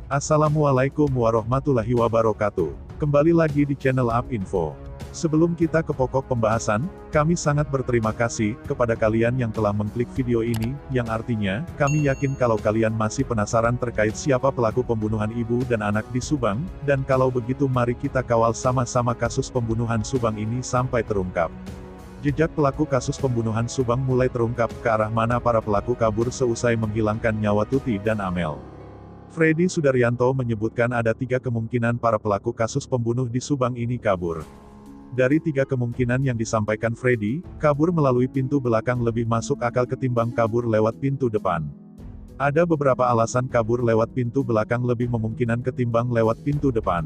Assalamualaikum warahmatullahi wabarakatuh. Kembali lagi di channel Up Info. Sebelum kita ke pokok pembahasan, kami sangat berterima kasih kepada kalian yang telah mengklik video ini, yang artinya, kami yakin kalau kalian masih penasaran terkait siapa pelaku pembunuhan ibu dan anak di Subang, dan kalau begitu mari kita kawal sama-sama kasus pembunuhan Subang ini sampai terungkap. Jejak pelaku kasus pembunuhan Subang mulai terungkap, ke arah mana para pelaku kabur seusai menghilangkan nyawa Tuti dan Amel. Freddy Sudaryanto menyebutkan ada 3 kemungkinan para pelaku kasus pembunuh di Subang ini kabur. Dari 3 kemungkinan yang disampaikan Freddy, kabur melalui pintu belakang lebih masuk akal ketimbang kabur lewat pintu depan. Ada beberapa alasan kabur lewat pintu belakang lebih memungkinkan ketimbang lewat pintu depan.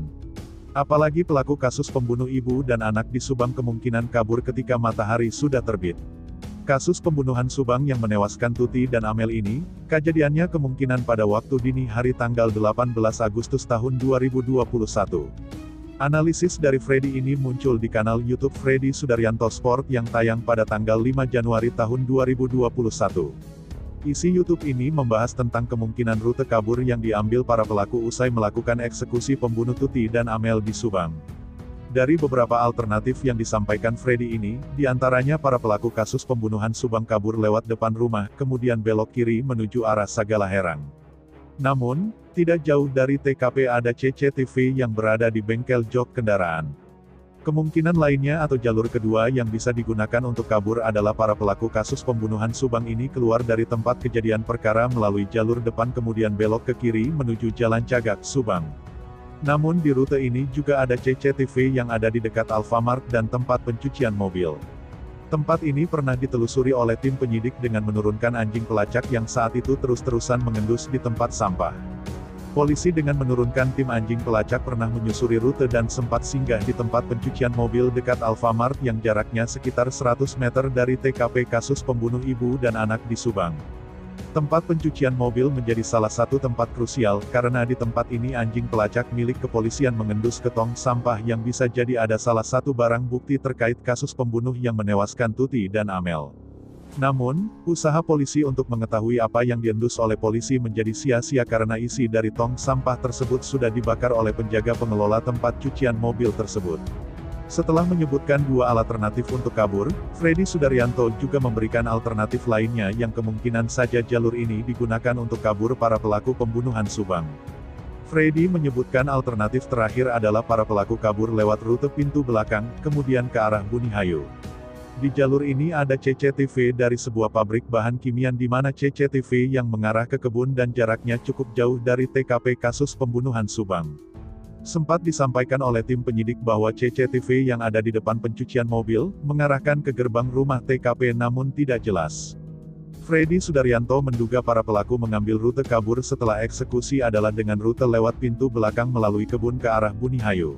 Apalagi pelaku kasus pembunuh ibu dan anak di Subang kemungkinan kabur ketika matahari sudah terbit. Kasus pembunuhan Subang yang menewaskan Tuti dan Amel ini, kejadiannya kemungkinan pada waktu dini hari tanggal 18 Agustus tahun 2021. Analisis dari Freddy ini muncul di kanal YouTube Freddy Sudaryanto Sport yang tayang pada tanggal 5 Januari tahun 2021. Isi YouTube ini membahas tentang kemungkinan rute kabur yang diambil para pelaku usai melakukan eksekusi pembunuh Tuti dan Amel di Subang. Dari beberapa alternatif yang disampaikan Freddy ini, diantaranya para pelaku kasus pembunuhan Subang kabur lewat depan rumah, kemudian belok kiri menuju arah Sagala Herang. Namun, tidak jauh dari TKP ada CCTV yang berada di bengkel jok kendaraan. Kemungkinan lainnya atau jalur kedua yang bisa digunakan untuk kabur adalah para pelaku kasus pembunuhan Subang ini keluar dari tempat kejadian perkara melalui jalur depan kemudian belok ke kiri menuju Jalan Cagak, Subang. Namun di rute ini juga ada CCTV yang ada di dekat Alfamart dan tempat pencucian mobil. Tempat ini pernah ditelusuri oleh tim penyidik dengan menurunkan anjing pelacak yang saat itu terus-terusan mengendus di tempat sampah. Polisi dengan menurunkan tim anjing pelacak pernah menyusuri rute dan sempat singgah di tempat pencucian mobil dekat Alfamart yang jaraknya sekitar 100 meter dari TKP kasus pembunuh ibu dan anak di Subang. Tempat pencucian mobil menjadi salah satu tempat krusial, karena di tempat ini anjing pelacak milik kepolisian mengendus ke tong sampah yang bisa jadi ada salah satu barang bukti terkait kasus pembunuh yang menewaskan Tuti dan Amel. Namun, usaha polisi untuk mengetahui apa yang diendus oleh polisi menjadi sia-sia karena isi dari tong sampah tersebut sudah dibakar oleh penjaga pengelola tempat cucian mobil tersebut. Setelah menyebutkan 2 alternatif untuk kabur, Freddy Sudaryanto juga memberikan alternatif lainnya yang kemungkinan saja jalur ini digunakan untuk kabur para pelaku pembunuhan Subang. Freddy menyebutkan alternatif terakhir adalah para pelaku kabur lewat rute pintu belakang, kemudian ke arah Bunihayu. Di jalur ini ada CCTV dari sebuah pabrik bahan kimian di mana CCTV yang mengarah ke kebun dan jaraknya cukup jauh dari TKP kasus pembunuhan Subang. Sempat disampaikan oleh tim penyidik bahwa CCTV yang ada di depan pencucian mobil, mengarahkan ke gerbang rumah TKP namun tidak jelas. Freddy Sudaryanto menduga para pelaku mengambil rute kabur setelah eksekusi adalah dengan rute lewat pintu belakang melalui kebun ke arah Bunihayu.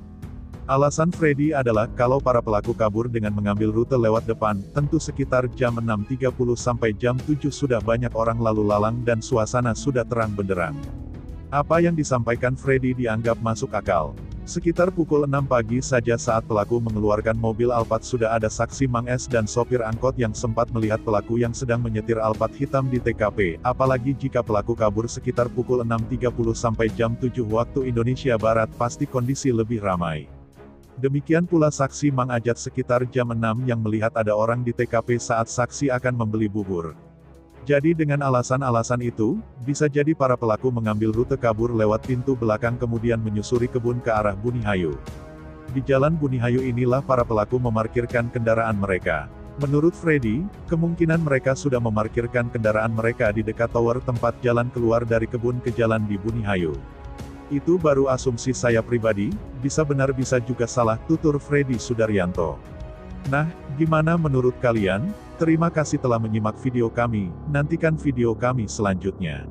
Alasan Freddy adalah, kalau para pelaku kabur dengan mengambil rute lewat depan, tentu sekitar jam 6.30 sampai jam 7 sudah banyak orang lalu lalang dan suasana sudah terang benderang. Apa yang disampaikan Freddy dianggap masuk akal. Sekitar pukul 6 pagi saja saat pelaku mengeluarkan mobil Alphard sudah ada saksi Mang S dan sopir angkot yang sempat melihat pelaku yang sedang menyetir Alphard hitam di TKP, apalagi jika pelaku kabur sekitar pukul 6.30 sampai jam 7 waktu Indonesia Barat pasti kondisi lebih ramai. Demikian pula saksi Mang Ajat sekitar jam 6 yang melihat ada orang di TKP saat saksi akan membeli bubur. Jadi dengan alasan-alasan itu, bisa jadi para pelaku mengambil rute kabur lewat pintu belakang kemudian menyusuri kebun ke arah Bunihayu. Di jalan Bunihayu inilah para pelaku memarkirkan kendaraan mereka. Menurut Freddy, kemungkinan mereka sudah memarkirkan kendaraan mereka di dekat tower tempat jalan keluar dari kebun ke jalan di Bunihayu. Itu baru asumsi saya pribadi, bisa benar bisa juga salah, tutur Freddy Sudaryanto. Nah, gimana menurut kalian? Terima kasih telah menyimak video kami, nantikan video kami selanjutnya.